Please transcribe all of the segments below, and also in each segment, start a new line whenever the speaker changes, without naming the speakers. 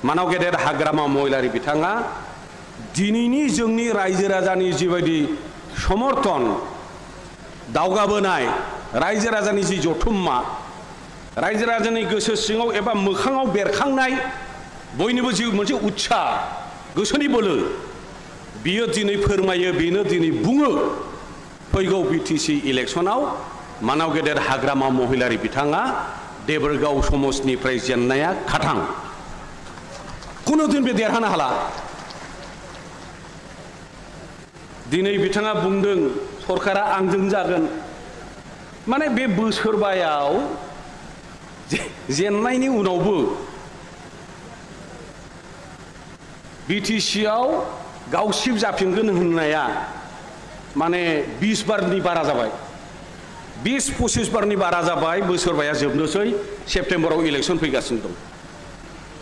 मानाव गेदेर हाग्रामा महिलारि बिथाङा दिनैनि जोंनि रायजो राजानि जिबायदि समर्थन दावगाबोनाय रायजो राजानि जि जथुम्मा रायजो राजानि गोसो सिङाव एबा मोखाङाव बेरखांनाय बयनिबो जि मोनसे उत्साह गोसोनि बोलो बियो दिनै फोरमायो बेनो दिनै बुङो फैगौ बिटिसि इलेक्शनाव मानाव गेदेर हाग्रामा महिलारि बिथाङा देबरगाव समाजनिफ्राय जेननाया खाथां कुनु दिन बे देरहानो हाला दिनै बिथाङा बुंदों सरकारा आंजों जागोन माने बे बोसोरबायाव जेननायनि उनावबो बिटिसिआव गावसिब जाफिनगोन होननाया माने 20 बारनि बारा जाबाय 20-25 बारनि बारा जाबाय बोसोरबाया जोबनोसै सेप्तेम्बराव इलेक्शन फैगासिनो दं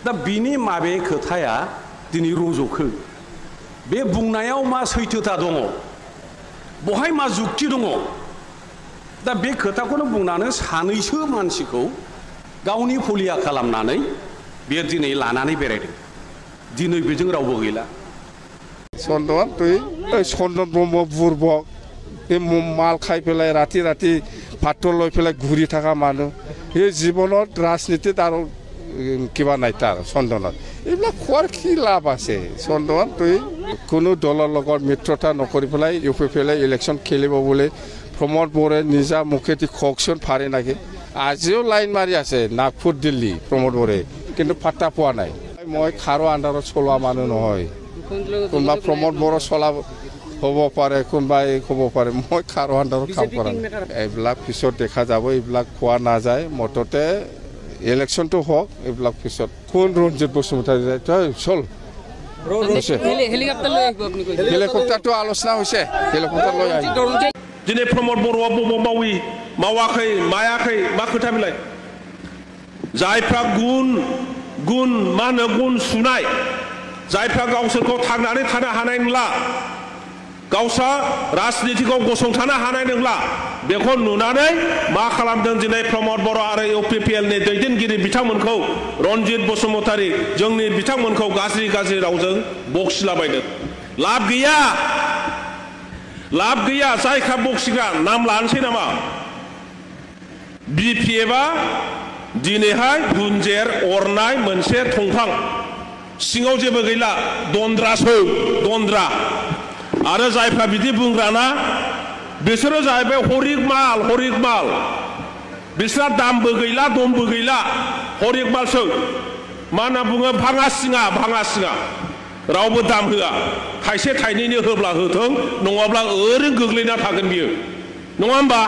दा बिनि माबे खोथाया दिनै रज'खो बे बुंनायाव मा सैथोता दङ बहाय मा जुक्ति दङ दा बे खोथाखौनो बुंनानै सानैसो मानसिखौ गावनि फलिया खालामनानै बे दिनै लानानै बेरायदों दिनै बेजों रावबो गैला
चन्दन तुई चन्दन ब्रह्म बुरबक बे माल खाइ पेलाय राति राति पात्र लय पेलाय घुरी थाका मानु बे जीवনত राजनीतित आरो किबा नायता चन्दन এইবিলাক খোৱাৰ কি লাভ আছে চন্দন তুই কোনো দলৰ লগত মিত্ৰতা নকৰি পেলাই ইউপি পেলাই ইলেকশ্যন খেলিব বুলি প্ৰমোদ বৰে নিজা মুখেদি ককচোন ফাৰে নাকি আজিও লাইন মাৰি আছে নাগপুৰ দিল্লী প্ৰমোদ বৰে কিন্তু পাত্তা পোৱা নাই মই খাৰো আণ্ডাৰত চলোৱা মানুহ নহয় কোনোবা প্ৰমোদ বড়ো চলাব হ'ব পাৰে কোনোবাই ক'ব পাৰে মই খাৰো আণ্ডাৰত কাম কৰা এইবিলাক পিছত দেখা যাব এইবিলাক কোৱা নাযায় মততে ইলেকশন তো হোক এইবিলাক পিছত কোন ৰঞ্জিত বসুমতাৰী চল হেলিকপ্টাৰ তো আলোচনা হৈছে হেলিকপ্টাৰ লৈ আহি
दिनै प्रमोद बर'आ बबाव मावि मावाखै मायाखै मा खोथा बिलाय जायफ्रा गुन मा होनो गुन सुनाय जायफ्रा गावसोरखौ थांनानै थानो हानाय नंला गावसा राजनीतिखौ गसंथानो हानाय नंला बेखौ नुनानै मा खालामदों दिनै प्रमोद बर' आरो इउपिपिएल नि दैदेनगिरि बिथांमोनखौ रन्जित बसुमतारी जोंनि बिथांमोनखौ गाज्रि रावजों बखिलाबायदों लाब गैया जायखा बखिग्रा नाम लानोसै नामा बिपिएफआ दिनैहाय गुनजेर अरनाय मोनसे थंफां सिङाव जेबो गैला दन्द्रा आरो जायफ्रा बिदि बुंग्राना बिसोरो जाहैबाय हरिक माल बिसोरा दामबो गैला दमबो गैला हरिक मालसो मा होनना बुङो भाङा सिङा रावबो दाम होआ थाइसे थाइनैनि होब्ला होथों नङाब्ला ओरैनो गोग्लैना थागोन बियो नङा होमबा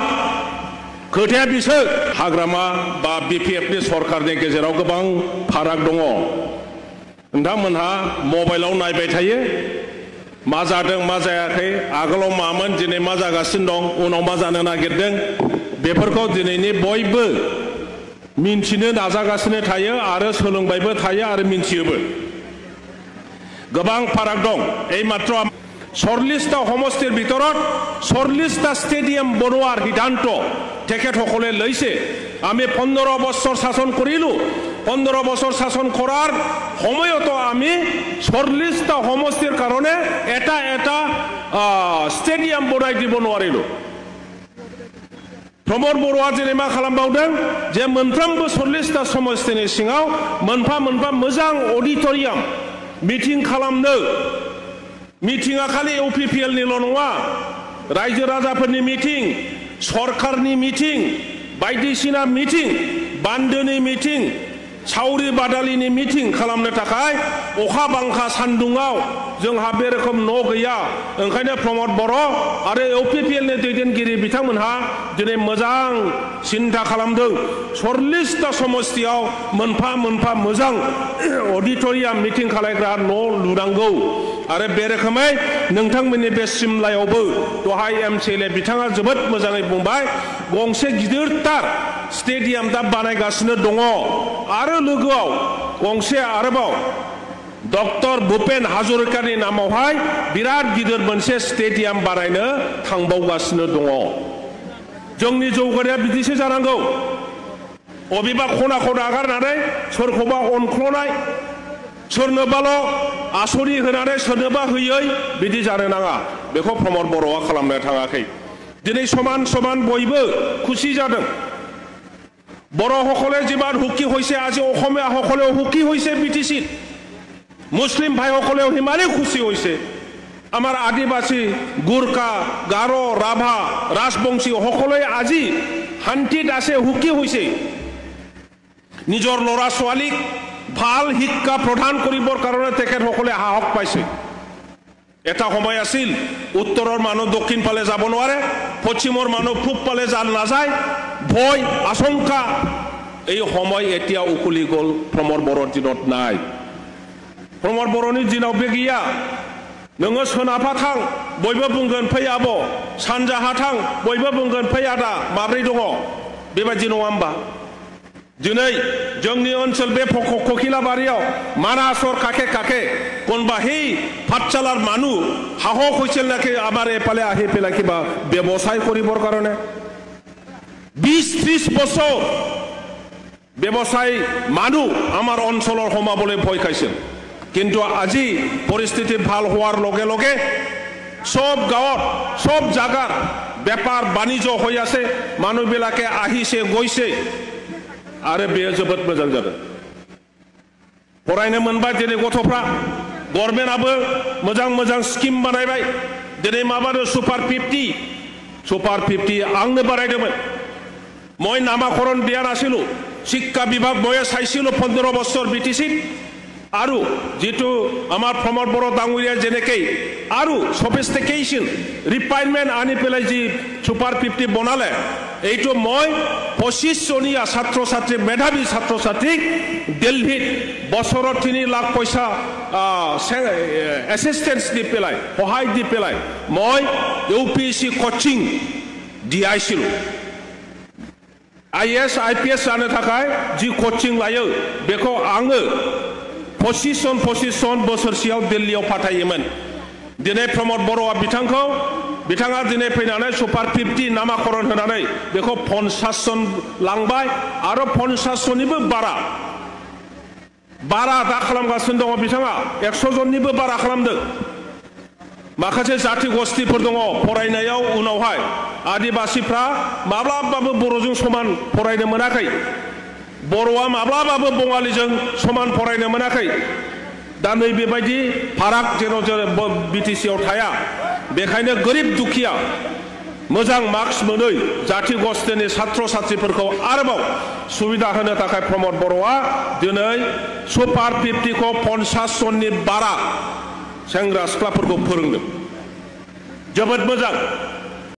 खोथाया बिसोर हाग्रामा बा बिपिएफनि सरकारनि गेजेराव गोबां फाराग दङ नोंथांमोनहा मबाइलाव नायबाय थायो मा जादों मा जायाखै आगोलाव मामोन दिनै मा जागासिनो दं उनाव मा जानो नागिरदों बेफोरखौ दिनैनि बयबो मिन्थिनो नाजागासिनो थायो आरो सोलोंबायबो थायो आरो मिन्थियोबो गोबां फाराग दं এই মাত্র 40টা সমষ্টিৰ ভিতৰত 40টা ষ্টেডিয়াম বনোৱাৰ সিদ্ধান্ত তেখেতসকলে লৈছে আমি 15 বছৰ শাসন কৰিলো 15 বছৰ শাসন কৰাৰ সময়তো আমি 40টা সমষ্টিৰ কাৰণে এটা ষ্টেডিয়াম বনাই দিব নোৱাৰিলো प्रमोद बर'आ दिनै मा खालामबावदों जे मोनफ्रोमबो 40टा समष्टिनि सिङाव मोनफा मोजां अडिटोरियाम मिटिं खालामनो मिटिंआ खालि इउपिपिएल निल' नङा रायजो राजाफोरनि मिटिं सरकारनि मिटिं बायदिसिना मिटिं बान्दोनि मिटिं सावरि बादालिनि मिटिं खालामनो थाखाय अखा बांखा सान्दुङाव जोंहा बे रोखोम न' गैया ओंखायनो प्रमोद बर' आरो इउपिपिएल नि दैदेनगिरि बिथांमोनहा दिनै मोजां सिन्था खालामदों 40टा समष्टियाव मोनफा मोजां अडिटोरियाम मिटिं खालायग्रा न' लुनांगौ आरो बे रोखोमै नोंथांमोननि बे सिमलायावबो दहाय एमसिएलए बिथाङा जोबोद मोजाङै बुंबाय गंसे गिदिरथार स्टेडियाम दा बानायगासिनो दङ आरो लोगोआव गंसे आरोबाव डक्टर भुपेन हाजरिकानि नामावहाय बिराद गिदिर मोनसे स्टेडियाम बानायनो थांबावगासिनो दङ जोंनि जौगानाया बिदिसो जानांगौ अबेबा खना नागारनानै सोरखौबा अनख्ल'नाय सोरनोबाल' आसरि होनानै सोरनोबा होयै बिदि जानो नाङा बेखौ प्रमद बर'आ खालामनो थाङाखै दिनै समान समान बयबो खुसि जादों बर' সকলে যিমান সুখী হৈছে আজি অসমীয়া সকলেও সুখী হৈছে বিটিচিত মুছলিম ভাইসকলেও সিমানেই খুশি হৈছে আমাৰ আদিবাসী গোৰ্খা গাৰো ৰাভা ৰাজবংশী সকলোৱে আজি শান্তিত আছে সুখী হৈছে নিজৰ ল'ৰা ছোৱালীক ভাল শিক্ষা প্ৰদান কৰিবৰ কাৰণে তেখেতসকলে সাহস পাইছে এটা সময় আছিল উত্তৰৰ মানুহ দক্ষিণ ফালে যাব নোৱাৰে পশ্চিমৰ মানুহ পূব ফালে নাযায় ভয় আশংকা এই সময় এতিয়া উকলি গ'ল প্ৰমদ বৰৰ দিনত নাই प्रमद बर'नि दिनाव बे गैया नोङो सोनाबहा थां बयबो बुंगोन फै आब' सानजाहा थां बयबो बुंगोन फै आदा माब्रै दङ बेबायदि नङा होमबा दिनै जोंनि ओनसोल बे ककिलाबारियाव मानासर কাষে কাষে কোনবা সেই পাঠশালাৰ মানুহ সাহস হৈছিল নাকি আমাৰ এফালে আহি পেলাই কিবা ব্যৱসায় কৰিবৰ কাৰণে 20-30 বছৰ ব্যৱসায় মানুহ আমাৰ অঞ্চলৰ সোমাবলৈ ভয় খাইছিল কিন্তু আজি পৰিস্থিতি ভাল হোৱাৰ লগে লগে সব গাঁৱত সব জায়গাৰ বেপাৰ বাণিজ্য হৈ আছে মানুহবিলাকে আহিছে গৈছে आरो बेयो जोबोद मोजां जादों फरायनो मोनबाय दिनै गथ'फ्रा गभर्नमेन्टआबो मोजां मोजां स्किम बानायबाय दिनै माबानो सुपार 50 आंनो बानायदोंमोन মই নামাকৰণ দিয়া নাছিলো শিক্ষা বিভাগ মই চাইছিলো 15 বছৰ বিটিচিত আৰু যেটো আমাৰ প্ৰমদ বড়ো ডাঙৰীয়া যেনেকৈ আৰু সফিষ্টিকেশন ৰিফাইনমেন্ট আনি পেলাই যি সুপাৰ 50 বনালে এইটো মই 25 জনীয়া ছাত্ৰ ছাত্ৰী মেধাবী ছাত্ৰ ছাত্ৰীক দিল্লীত বছৰত 3 লাখ পইচা এসিস্টেন্স দি পেলাই সহায় দি পেলাই মই ইউপিএসসি কোচিং দিয়াইছিলো आईएएस आईपीएस जानो थाखाय जी कोचिं लायो बेखौ आङो 25 जन बोसोरसेयाव दिल्लीयाव फाथायोमोन दिनै प्रमद बर'आ बिथाङा दिनै फैनानै सुपार 50 नामाकरण होनानै बेखौ 50 जन लांबाय आरो 50 जननिबो बारा दा खालामगासिनो दङ बिथाङा 100 जननिबो बारा खालामदों माखासे जाति गोष्ठीफोर दङ फरायनायाव उनावहाय आदिबासीफ्रा माब्लाबाबो बर'जों समान फरायनो मोनाखै बर'आ माब्लाबाबो बङालिजों समान फरायनो मोनाखै दा नै बेबायदि फाराग जेन' बिटिसिआव थाया बेखायनो गरिब दुखिया मोजां मार्क्स मोनै जाति गोष्ठीनि छात्र छात्रीफोरखौ आरोबाव सुबिदा होनो थाखाय प्रमद बर'आ दिनै सुपार 50 खौ 50 जननि बारा सेंग्रा सिख्लाफोरखौ फोरोंदों जोबोद मोजां